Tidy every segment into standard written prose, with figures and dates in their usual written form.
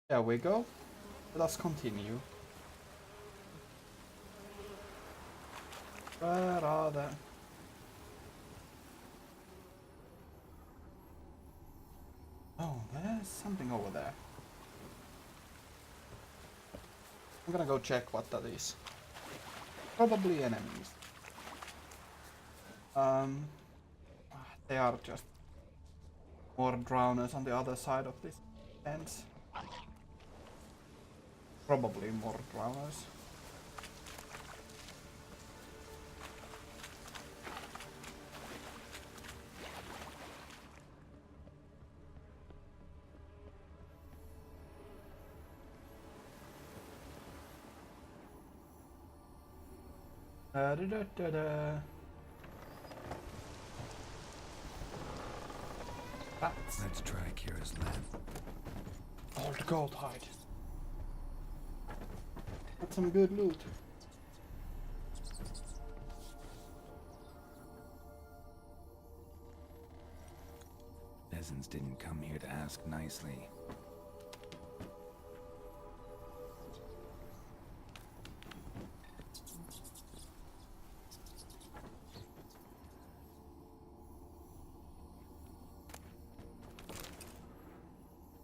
There we go. Let us continue. Where are they? Oh, there's something over there. I'm gonna go check what that is. Probably enemies. They are just more drowners on the other side of this fence. Probably more drowners. Da da da da da. Rats. Let's try Kira's lab. Old gold hide. That's some good loot. Peasants didn't come here to ask nicely.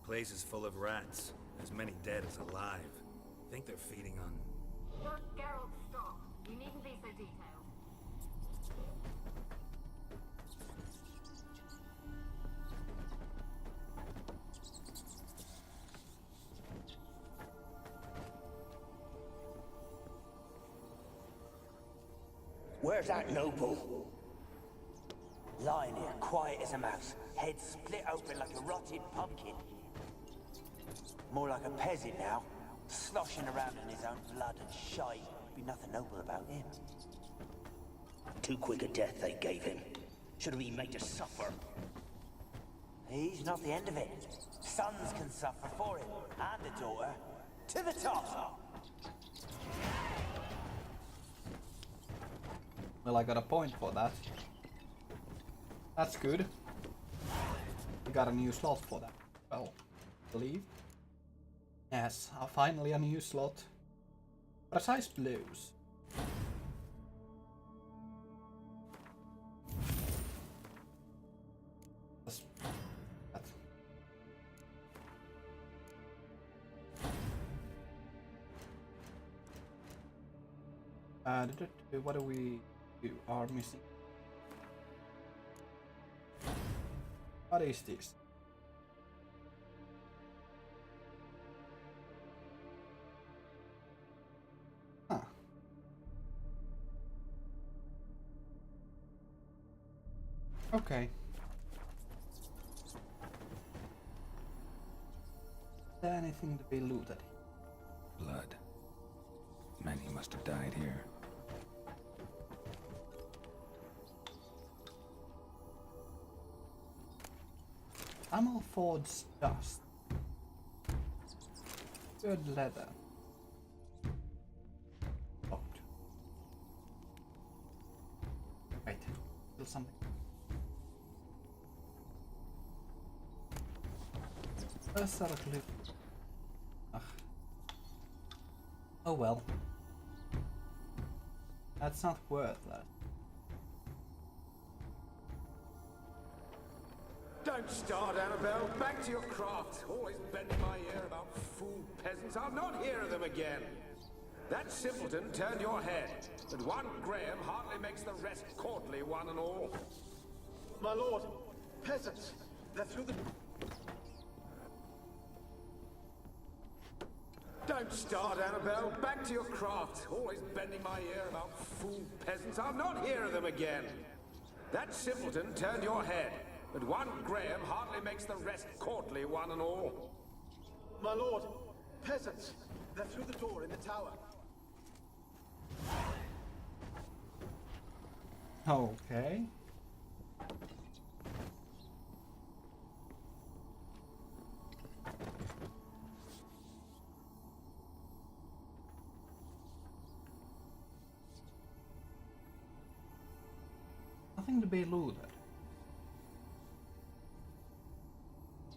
Place is full of rats. As many dead as alive. Think they're feeding on... Lord Geralt, stop. You needn't be so detailed. Where's that noble? Lying here, quiet as a mouse, head split open like a rotted pumpkin. More like a peasant now, sloshing around in his own blood and shite. Be nothing noble about him. Too quick a death they gave him. Should have been made to suffer. He's not the end of it. Sons can suffer for him, and a daughter. To the top! Well, I got a point for that. That's good. We got a new slot for that. Well, I believe. Yes, finally a new slot. Precise blows. What do we do? Are missing? What is this? Huh. Okay. Is there anything to be looted? Blood. Many must have died here. Amalford's dust. Good leather. Locked. Wait, still something. Cliff. Ugh. Oh well. That's not worthless. Don't start, Annabelle. Back to your craft. Always bending my ear about fool peasants. I'll not hear of them again. That simpleton turned your head, but one Graham hardly makes the rest courtly, one and all. My lord, peasants, they're through the... Don't start, Annabelle. Back to your craft. Always bending my ear about fool peasants. I'll not hear of them again. That simpleton turned your head, but one Graham hardly makes the rest courtly, one and all. My lord, peasants, they're through the door in the tower. Okay. Nothing to be looted.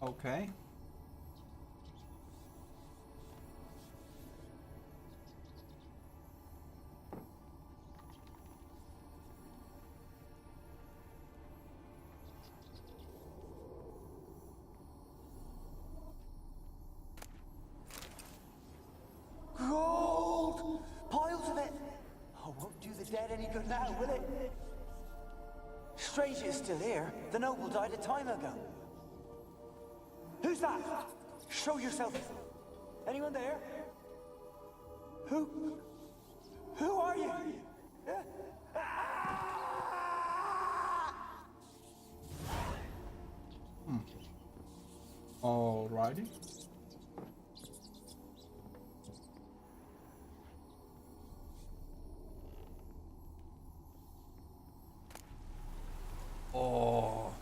Okay. Strange it's still here. The noble died a time ago. Who's that? Show yourself. Anyone there? Who? Who are you? Alrighty. Oh.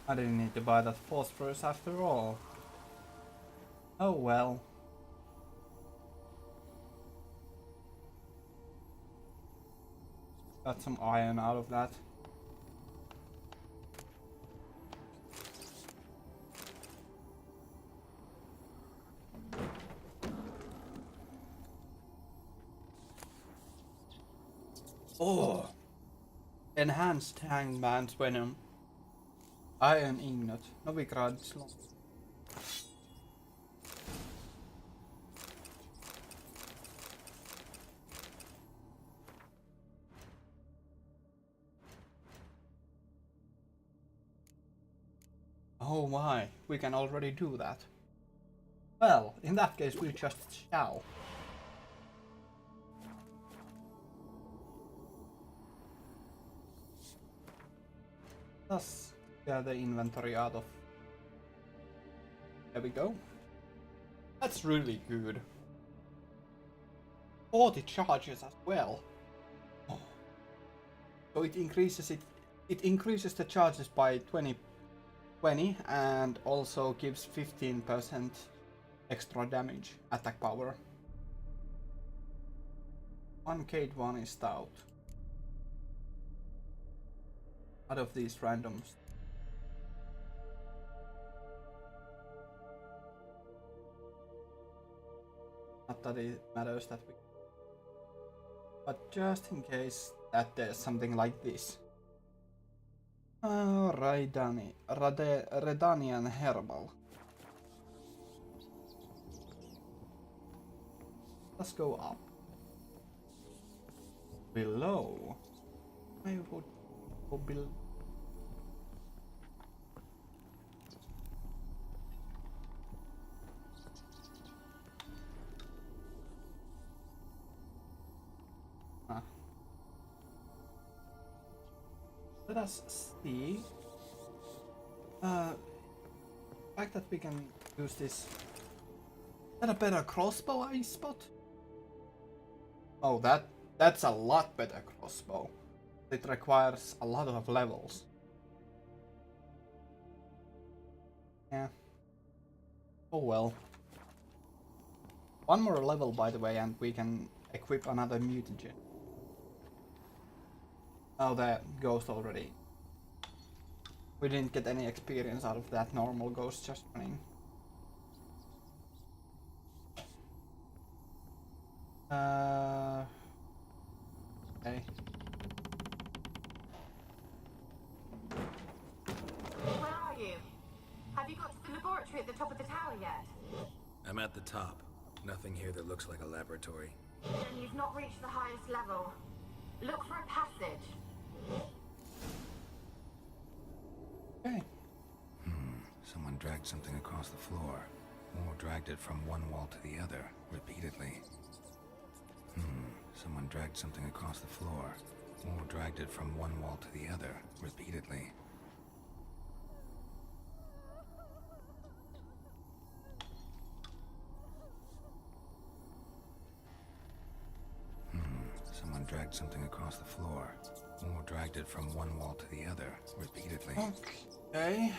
I didn't need to buy that phosphorus after all. Oh well. Got some iron out of that. Oh! Enhanced Hangman's Venom. Iron Ingot. Novigrad Slot. Oh my, we can already do that. Well, in that case we just shall. Let's get the inventory out of. There we go. That's really good. 40 charges as well. Oh. So it increases it increases the charges by 20 and also gives 15% extra damage attack power. 1K1 is stout. Out of these randoms. Not that it matters that we. But just in case that there's something like this. Redanian Herbal. Let's go up. Below. I would go below. Let us see. Fact that we can use this. Is that a better crossbow I spot? Oh, that's a lot better crossbow. It requires a lot of levels. Yeah. Oh well. One more level, by the way, and we can equip another mutagen. Oh, that ghost already. We didn't get any experience out of that normal ghost just running. Okay. Where are you? Have you got to the laboratory at the top of the tower yet? I'm at the top. Nothing here that looks like a laboratory. Then you've not reached the highest level. Look for a passage. Okay. Someone dragged something across the floor. Or dragged it from one wall to the other, repeatedly. Someone dragged something across the floor. Or dragged it from one wall to the other, repeatedly. Someone dragged something across the floor. Or dragged it from one wall to the other, repeatedly. Okay.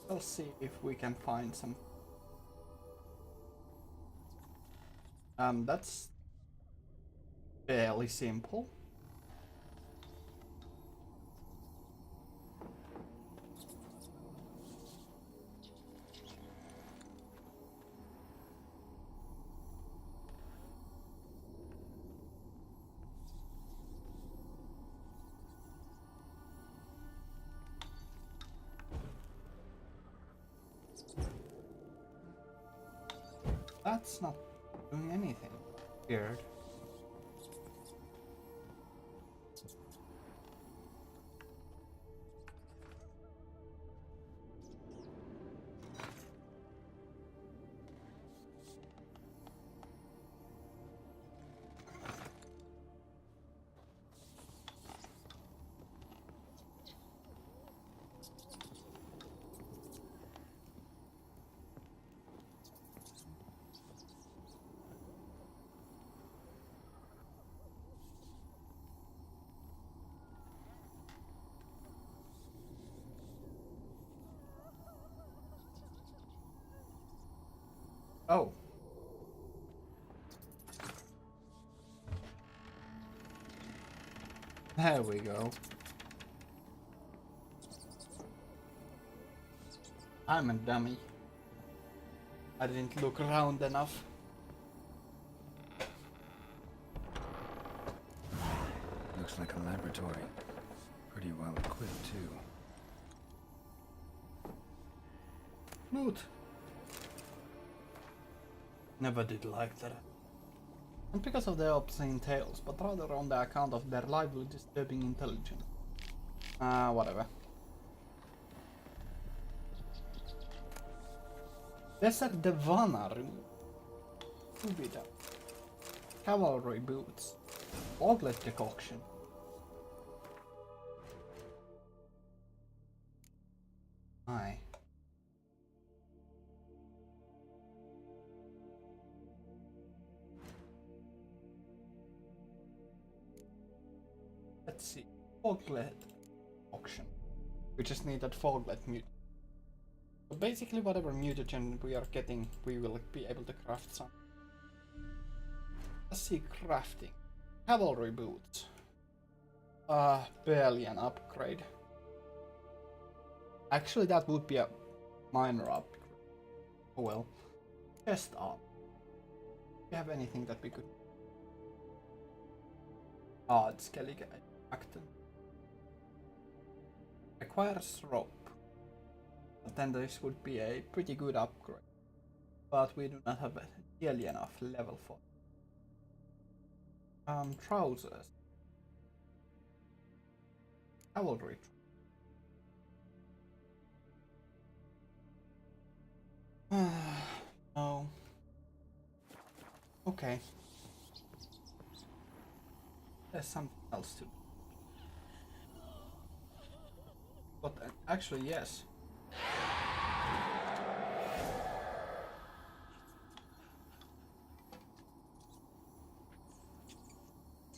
Let's see if we can find some. That's fairly simple. That's not doing anything. Weird. Oh. There we go. I'm a dummy. I didn't look around enough. Looks like a laboratory. Pretty well equipped, too. Loot. Never did like that. Not because of their obscene tales, but rather on the account of their lively disturbing intelligence. Whatever. Desert Devanar. Subida. Cavalry boots. Oglet decoction. Aye. Let's see. Foglet auction. We just need that Foglet mutagen. So basically whatever mutagen we are getting, we will be able to craft some. Let's see crafting. Cavalry boots. Barely an upgrade. Actually that would be a minor upgrade. Oh well. Chest arm. Do you have anything that we could... it's Skellige Acton. Requires rope. But then this would be a pretty good upgrade. But we do not have nearly enough level for it. Trousers. Cavalry. No. Okay. There's something else to do. But actually, yes.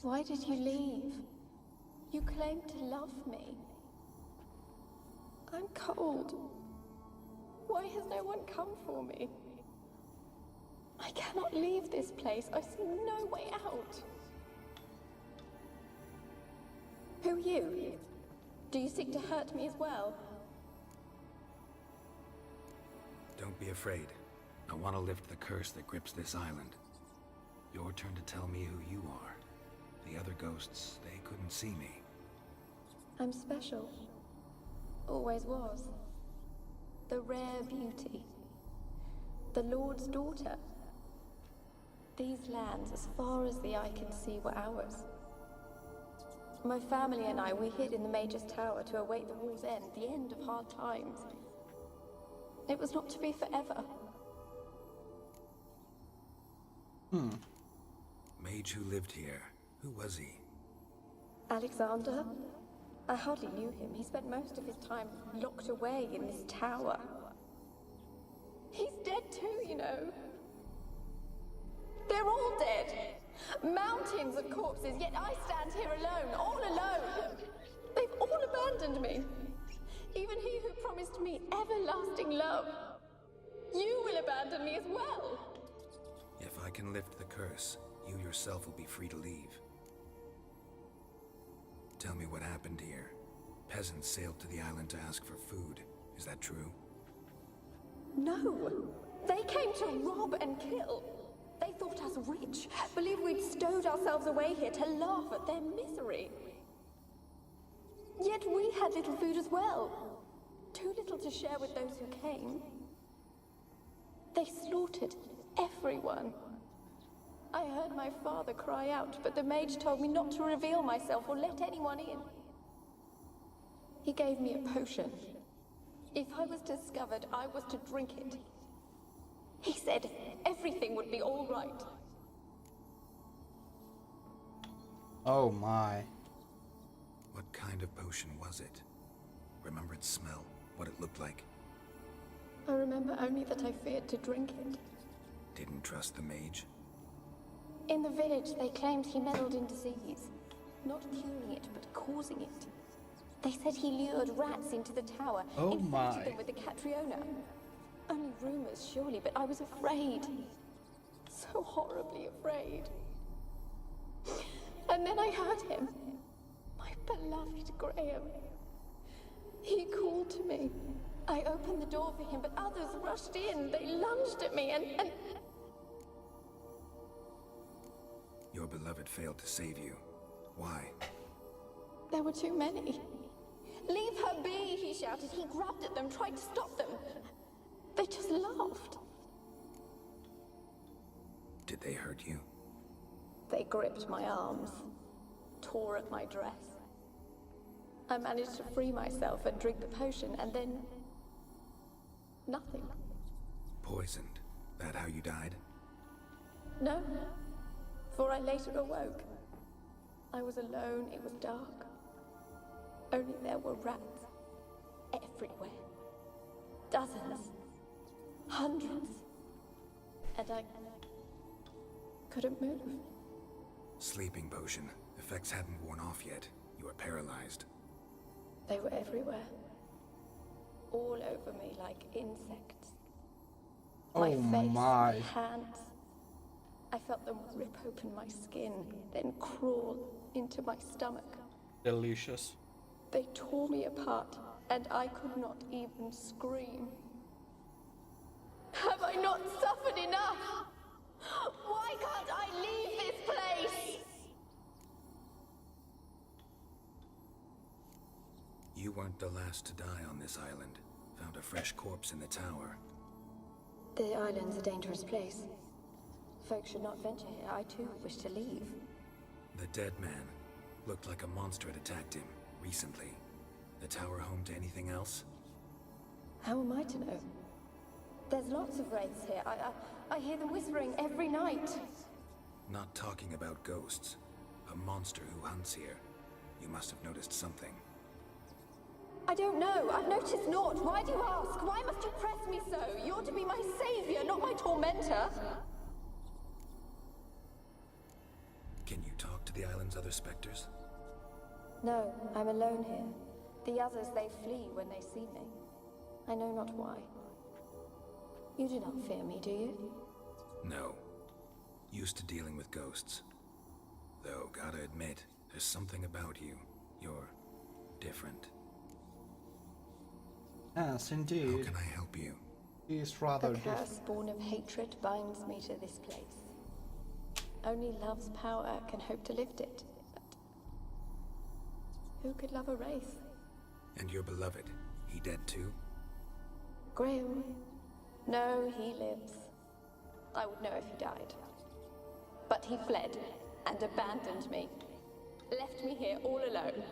Why did you leave? You claimed to love me. I'm cold. Why has no one come for me? I cannot leave this place. I see no way out. Who are you? Do you seek to hurt me as well? Don't be afraid. I want to lift the curse that grips this island. Your turn to tell me who you are. The other ghosts, they couldn't see me. I'm special. Always was. The rare beauty. The Lord's daughter. These lands, as far as the eye can see, were ours. My family and I, we hid in the Mage's Tower to await the war's end, the end of hard times. It was not to be forever. Mage who lived here. Who was he? Alexander? I hardly knew him. He spent most of his time locked away in this tower. He's dead too, you know. They're all dead. Mountains of corpses, yet I stand here alone, all alone. They've all abandoned me. Even he who promised me everlasting love. You will abandon me as well. If I can lift the curse, you yourself will be free to leave. Tell me what happened here. Peasants sailed to the island to ask for food. Is that true? No. They came to rob and kill. They thought us rich, believed we'd stowed ourselves away here to laugh at their misery. Yet we had little food as well. Too little to share with those who came. They slaughtered everyone. I heard my father cry out, but the mage told me not to reveal myself or let anyone in. He gave me a potion. If I was discovered, I was to drink it. He said everything would be all right. Oh my. What kind of potion was it? Remember its smell? What it looked like? I remember only that I feared to drink it. Didn't trust the mage? In the village, they claimed he meddled in disease. Not curing it, but causing it. They said he lured rats into the tower, Oh infected my. them with the Catriona. Only rumors, surely, but I was afraid. So horribly afraid. And then I heard him. My beloved Graham. He called to me. I opened the door for him, but others rushed in. They lunged at me and... Your beloved failed to save you. Why? There were too many. Leave her be, he shouted. He grabbed at them, tried to stop them. They just laughed. Did they hurt you? They gripped my arms, tore at my dress. I managed to free myself and drink the potion, and then... nothing. Poisoned? That how you died? No, for I later awoke. I was alone, it was dark. Only there were rats everywhere. Dozens. Hundreds. And I couldn't move. Sleeping potion. Effects hadn't worn off yet. You were paralyzed. They were everywhere. All over me like insects. My Oh face, my. hands. I felt them rip open my skin, then crawl into my stomach. Delicious. They tore me apart, and I could not even scream. Have I not suffered enough? Why can't I leave this place? You weren't the last to die on this island. Found a fresh corpse in the tower. The island's a dangerous place. Folks should not venture here. I too wish to leave. The dead man looked like a monster had attacked him recently. The tower home to anything else? How am I to know? There's lots of wraiths here. I hear them whispering every night. Not talking about ghosts. A monster who hunts here. You must have noticed something. I don't know. I've noticed naught. Why do you ask? Why must you press me so? You're to be my savior, not my tormentor. Can you talk to the island's other specters? No, I'm alone here. The others, they flee when they see me. I know not why. You do not fear me, do you? No. Used to dealing with ghosts. Though, gotta admit, there's something about you. You're different. Yes, How indeed. can I help you? He is rather The different. curse born of hatred binds me to this place. Only love's power can hope to lift it. But who could love a wraith? And your beloved, he dead too? Graham? No, he lives. I would know if he died. But he fled and abandoned me. Left me here all alone.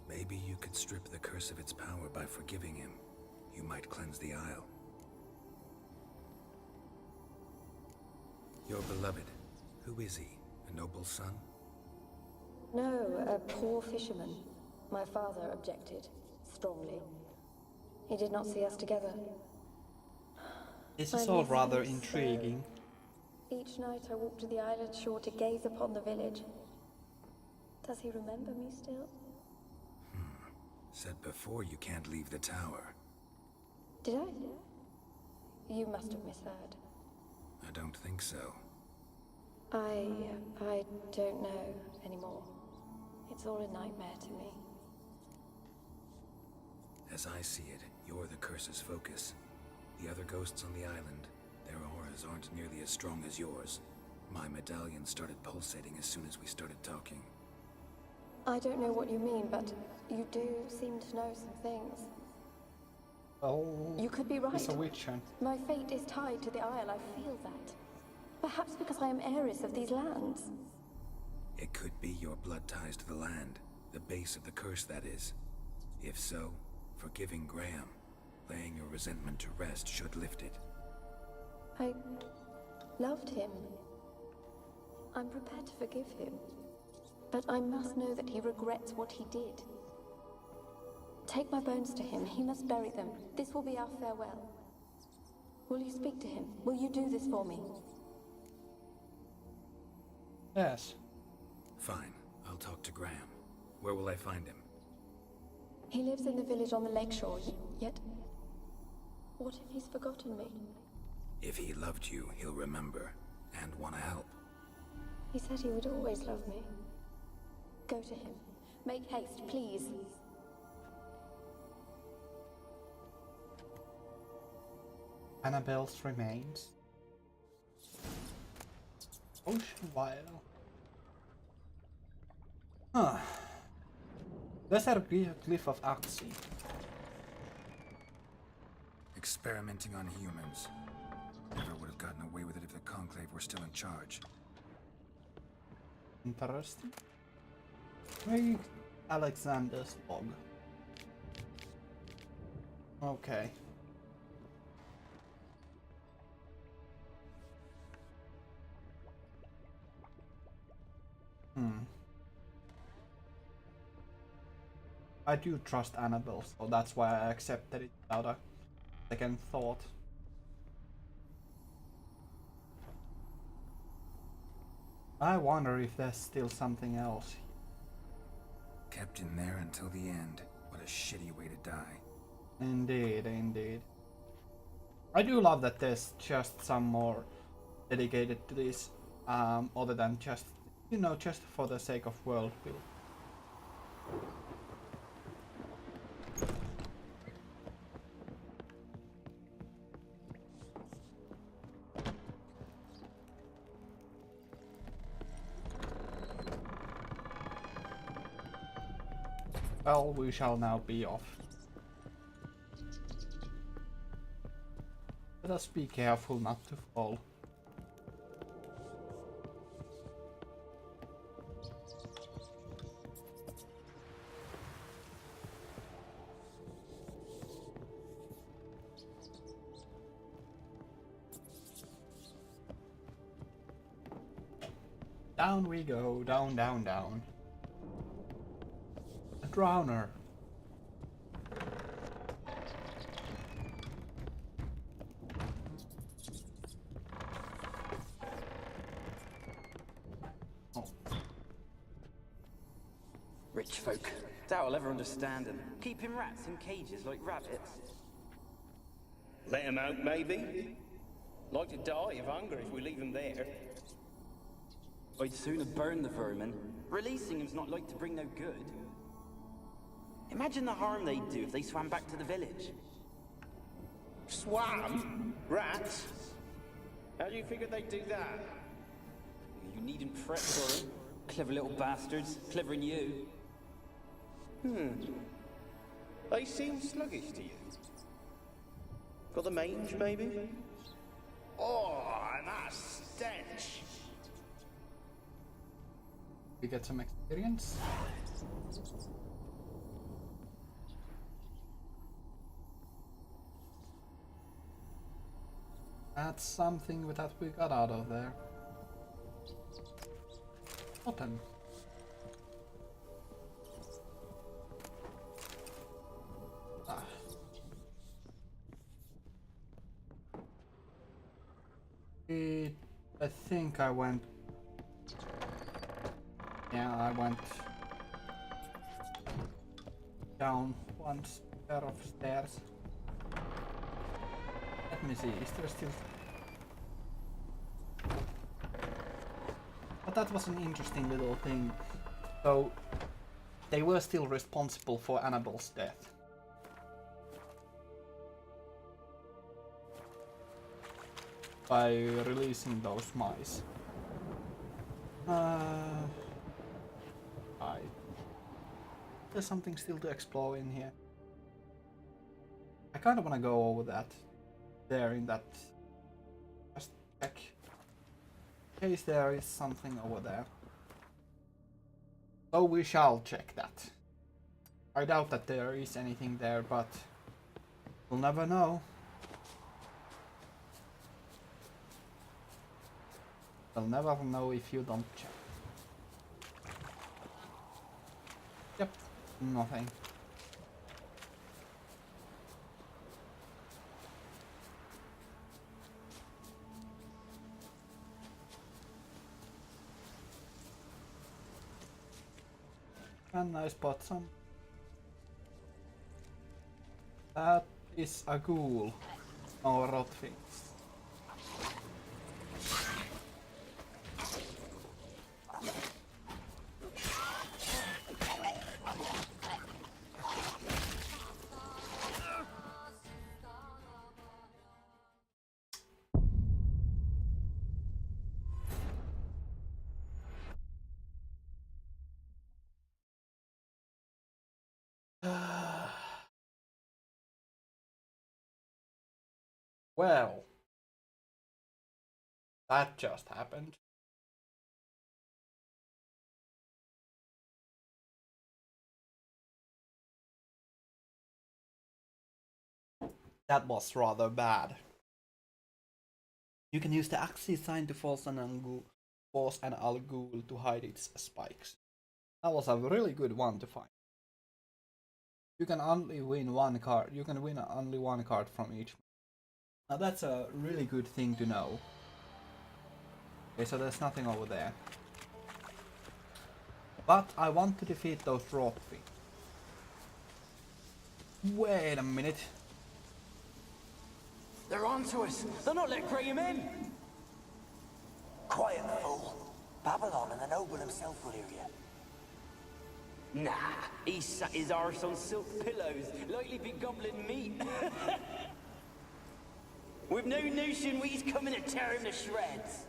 Maybe you could strip the curse of its power by forgiving him. You might cleanse the Isle. Your beloved, who is he? A noble son? No, a poor fisherman. My father objected, strongly. He did not see us together. This I is all miss rather him so. intriguing. Each night I walk to the island shore to gaze upon the village. Does he remember me still? Said before you can't leave the tower. Did I? You must have misheard. I don't think so. I don't know anymore. It's all a nightmare to me. As I see it, you're the curse's focus. The other ghosts on the island, their auras aren't nearly as strong as yours. My medallion started pulsating as soon as we started talking. I don't know what you mean, but you do seem to know some things. Oh, You could be right. he's a witcher. My fate is tied to the Isle, I feel that. Perhaps because I am heiress of these lands. It could be your blood ties to the land, the base of the curse, that is. If so, forgiving Graham, laying your resentment to rest should lift it. I loved him. I'm prepared to forgive him. But I must know that he regrets what he did. Take my bones to him. He must bury them. This will be our farewell. Will you speak to him? Will you do this for me? Yes. Fine, I'll talk to Graham. Where will I find him? He lives in the village on the lakeshore, yet What if he's forgotten me? If he loved you, he'll remember and want to help. He said he would always love me. Go to him. Make haste, please. Annabelle's remains. Ocean Wild. Huh. Desert Cliff of Axie. Experimenting on humans. Never would have gotten away with it if the Conclave were still in charge. Interesting. Maybe Alexander's log. Okay. I do trust Annabelle, so that's why I accepted it without a second thought. I wonder if there's still something else. Kept in there until the end. What a shitty way to die. Indeed, indeed. I do love that there's just some more dedicated to this, other than just, you know, just for the sake of world build. Well, we shall now be off. Let us be careful not to fall. Down we go, down, down, down. A drowner. Oh. Rich folk. Doubt I'll ever understand them. Keeping rats in cages like rabbits. Let him out, maybe? Like to die of hunger if we leave him there. I'd sooner burn the vermin. Releasing him's not like to bring no good. Imagine the harm they'd do if they swam back to the village. Swam? Rats? How do you figure they'd do that? You needn't fret for them. Clever little bastards. Clever than you. They seem sluggish to you. Got the mange, maybe? Oh, and that stench! We get some experience. That's something that we got out of there. Button. Ah. I think I went. Yeah, I went down one pair of stairs. Let me see, is there still... But that was an interesting little thing. So, they were still responsible for Annabelle's death. By releasing those mice. There's something still to explore in here. I kind of want to go over that. There in that. Just check. In case there is something over there. So we shall check that. I doubt that there is anything there, but we'll never know. You'll never know if you don't check. Yep, nothing. And I spot some. That is a ghoul. Oh, Rotfi. Well, that just happened. That was rather bad. You can use the axis sign to force an Al Ghul to hide its spikes. That was a really good one to find. You can only win one card. You can win only one card from each. Now that's a really good thing to know. Okay, so there's nothing over there. But I want to defeat those Rotfi. Wait a minute. They're onto us. They're not letting Graham in. Quiet, fool. Babylon and the noble himself will hear you. Nah, he sat his arse on silk pillows, likely be gobbling meat. We've no notion he's coming to tear him to shreds.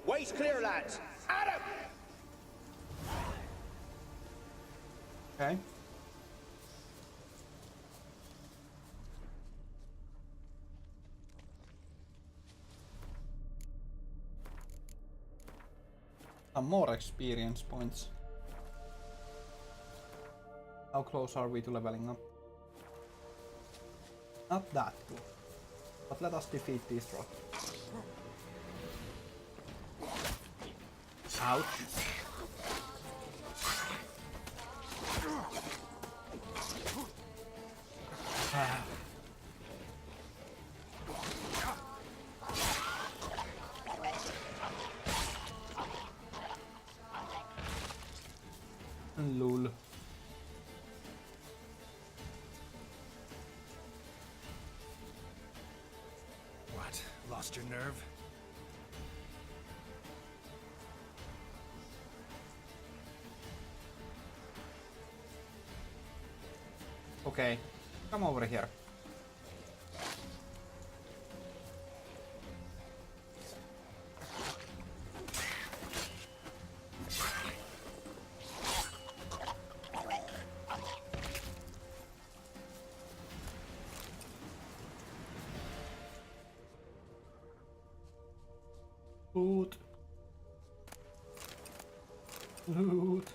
Waist clear, lads. Adam! Okay. Some more experience points. How close are we to leveling up? Not that good. But let us defeat these rocks. Ouch. Lol. What? Lost your nerve? Okay, come over here. Loot. Loot.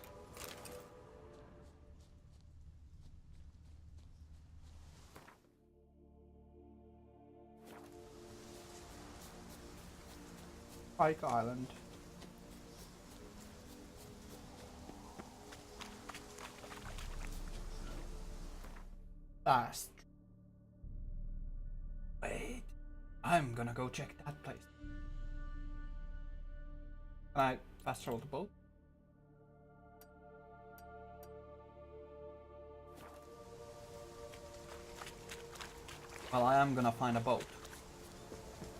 Pike Island. Fast. Wait. I'm gonna go check that place. Can I fast roll the boat? Well, I am gonna find a boat.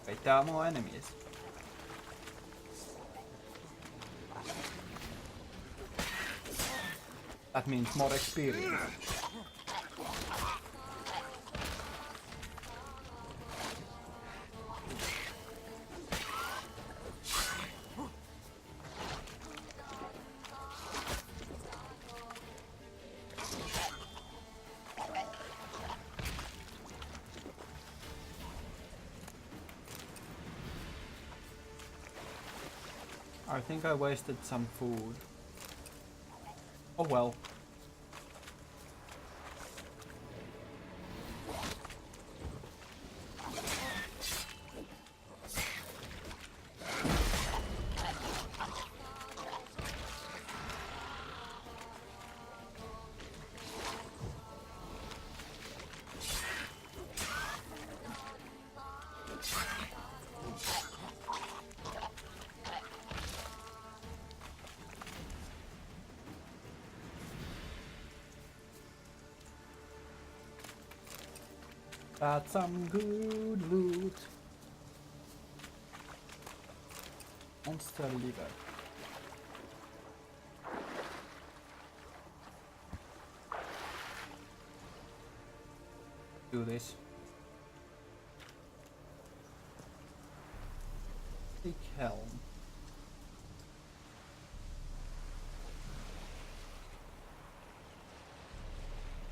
Wait, there are more enemies. That means more experience. I think I wasted some food. Oh well. That's some good loot. Monster liver. Do this. Big helm.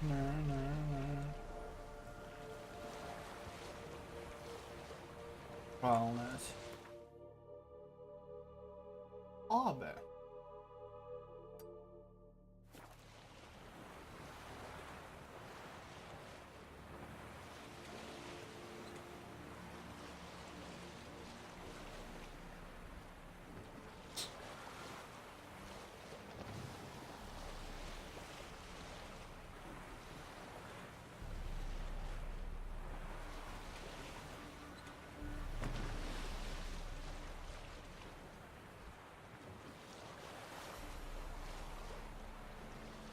Nah, nah, nah. Roundness. Aber.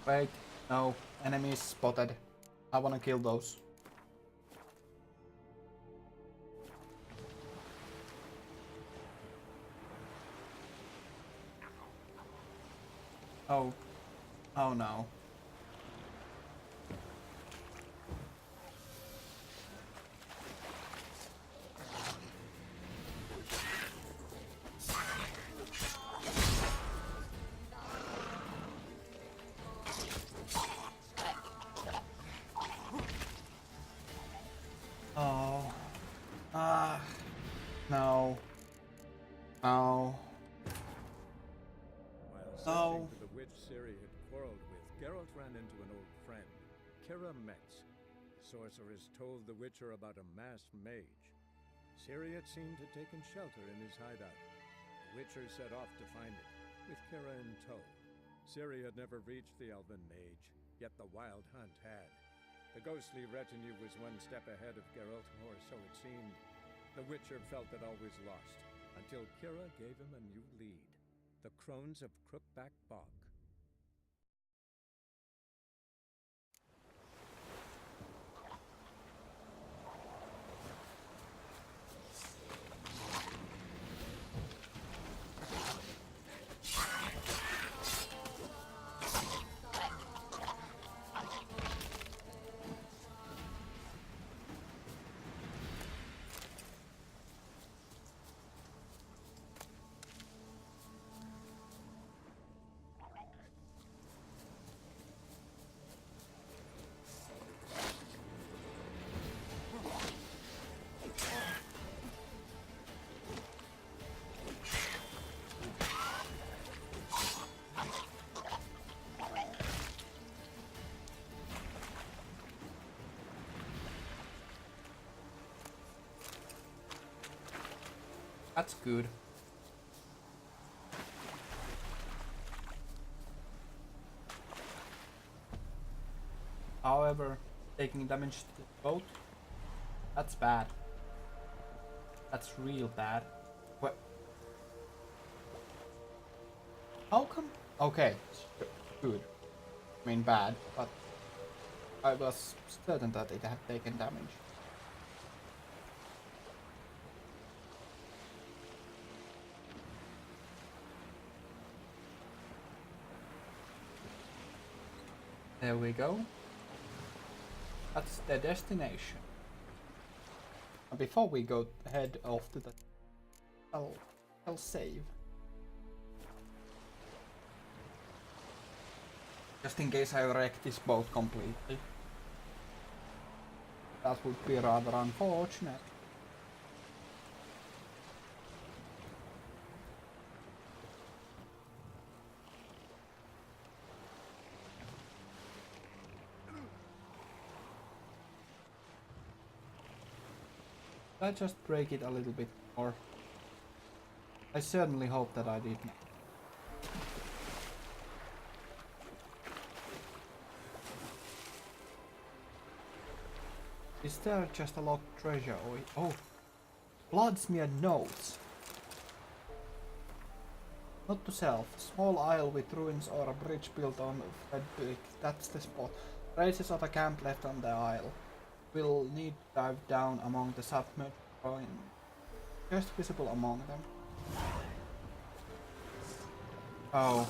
Wait, no, enemies spotted. I wanna kill those. Oh, oh no. Oh. Ah. No. No. While No. searching for the witch Ciri had quarreled with, Geralt ran into an old friend, Kira Metz. The sorceress told the Witcher about a masked mage. Ciri had seemed to have taken shelter in his hideout. The Witcher set off to find it, with Kira in tow. Ciri had never reached the elven mage, yet the wild hunt had. The ghostly retinue was one step ahead of Geralt, or so it seemed. The Witcher felt that all was lost, until Kira gave him a new lead. The Crones of Crookback Bog. That's good. However, taking damage to the boat, that's bad. That's real bad. What? How come? Okay, good. I mean bad, but I was certain that it had taken damage. There we go. That's the destination. And before we go head off to the, I'll save. Just in case I wreck this boat completely. That would be rather unfortunate. I just break it a little bit more. I certainly hope that I did not. Is there just a locked treasure? Oh, Bloodsmear notes. Not to self. Small isle with ruins or a bridge built on red brick. That's the spot. Traces of a camp left on the isle. will need to dive down among the submerged ruins, just visible among them. Oh.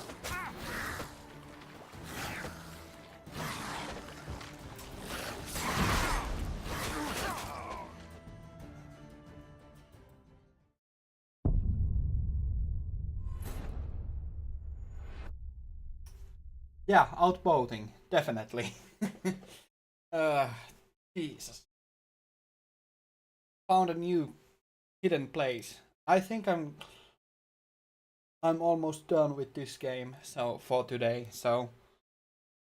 Yeah, outboating, definitely. uh, Jesus. Found a new hidden place. I think I'm almost done with this game, so for today. So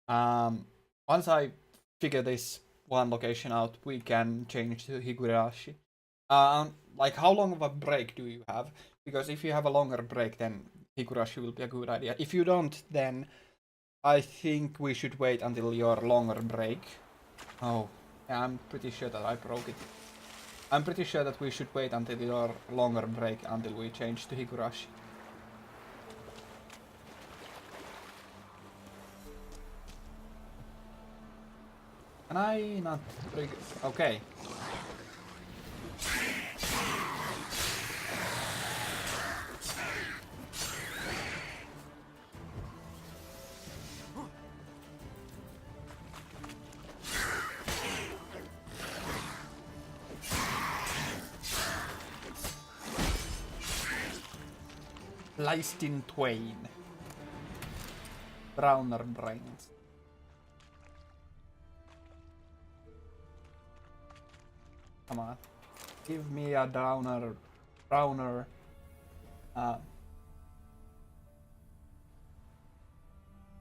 once I figure this one location out, we can change to Higurashi. Like how long of a break do you have? Because if you have a longer break, then Higurashi will be a good idea. If you don't, then I think we should wait until your longer break. Oh, yeah, I'm pretty sure that I broke it. I'm pretty sure that we should wait until your longer break until we change to Higurashi. Can I not trigger? Okay. Sliced in twain. Browner brains. Come on. Give me a browner.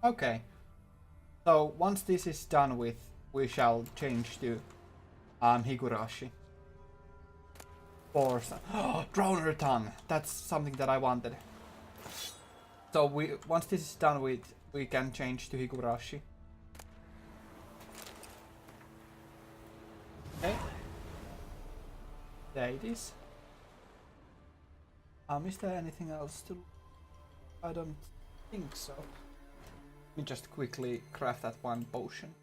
Okay. So once this is done with, we shall change to Higurashi. Or Drowner tongue. That's something that I wanted. So once this is done with, we can change to Higurashi. Okay. There it is. Is there anything else to? I don't think so. Let me just quickly craft that one potion.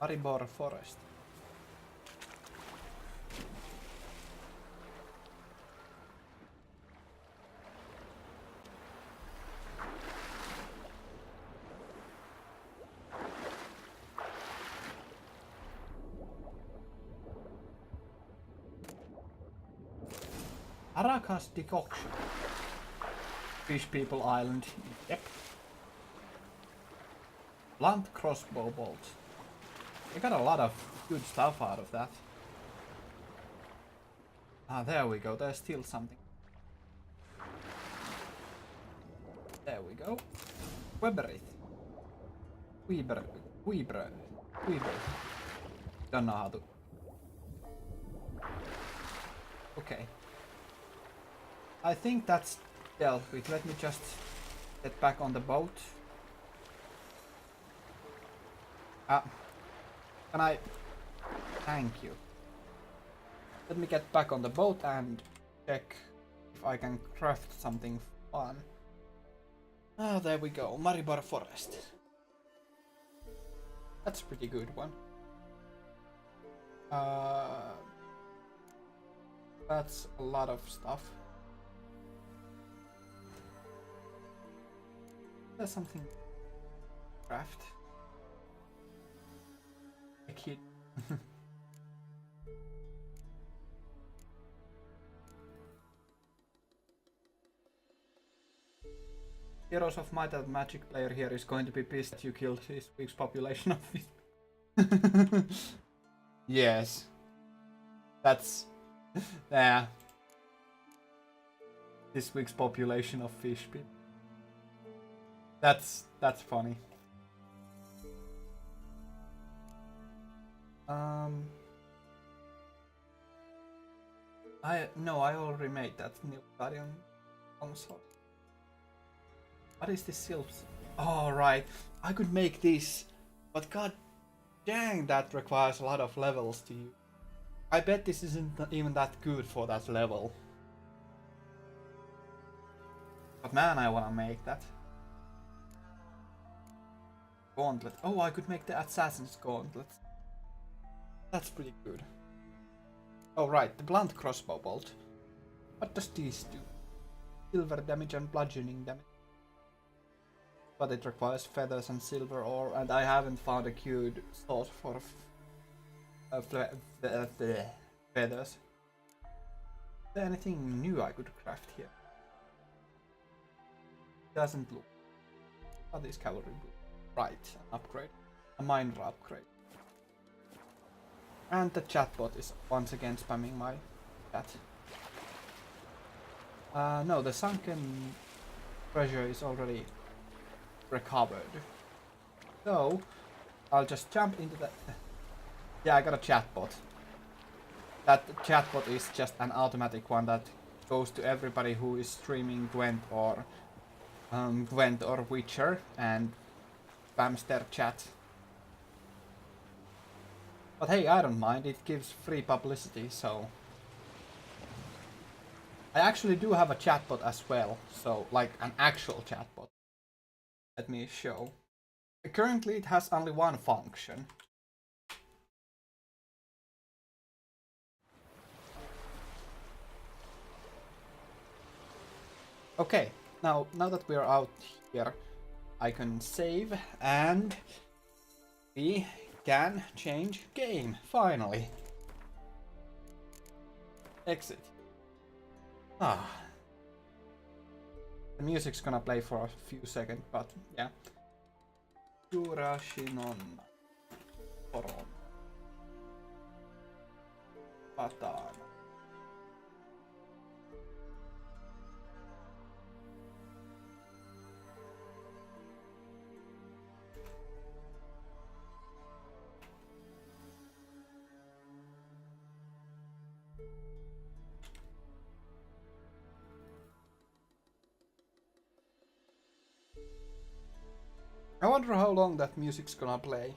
Maribor Forest. Araka's decoction. Fish People Island. Yep. Blunt crossbow bolt. I got a lot of good stuff out of that. Ah, there we go. There's still something. There we go. Weberith. Weber. Don't know how to. Okay. I think that's dealt with. Let me just get back on the boat. Can I? Thank you. Let me get back on the boat and check if I can craft something fun. Ah, there we go. Maribor Forest. That's a pretty good one. That's a lot of stuff. There's something craft. A kid. Heroes of Might and Magic player here is going to be pissed that you killed this week's population of fish. Yes. That's yeah. This week's population of fish people. That's funny. I already made that new Guardian console. What is this silk? Oh right, I could make this, but god dang, that requires a lot of levels to use. I bet this isn't even that good for that level. But man, I wanna make that. Gauntlet. Oh, I could make the Assassin's Gauntlet. That's pretty good. Oh right, the blunt crossbow bolt. What does this do? Silver damage and bludgeoning damage. But it requires feathers and silver ore, and I haven't found a good sword for feathers. Is there anything new I could craft here? Doesn't look. Are these cavalry boots? Right, an upgrade. A miner upgrade. And the chatbot is once again spamming my chat. No, the sunken treasure is already recovered. So, I'll just jump into the... Yeah, I got a chatbot. That chatbot is just an automatic one that goes to everybody who is streaming Gwent or Witcher and spams their chat. But hey, I don't mind, it gives free publicity, so... I actually do have a chatbot as well, so like an actual chatbot. Let me show. Currently it has only one function. Okay, now that we are out here, I can save and we can change game, finally. Exit. Ah. The music's gonna play for a few seconds, but yeah. Yurashinon Poron Patana. I wonder how long that music's gonna play.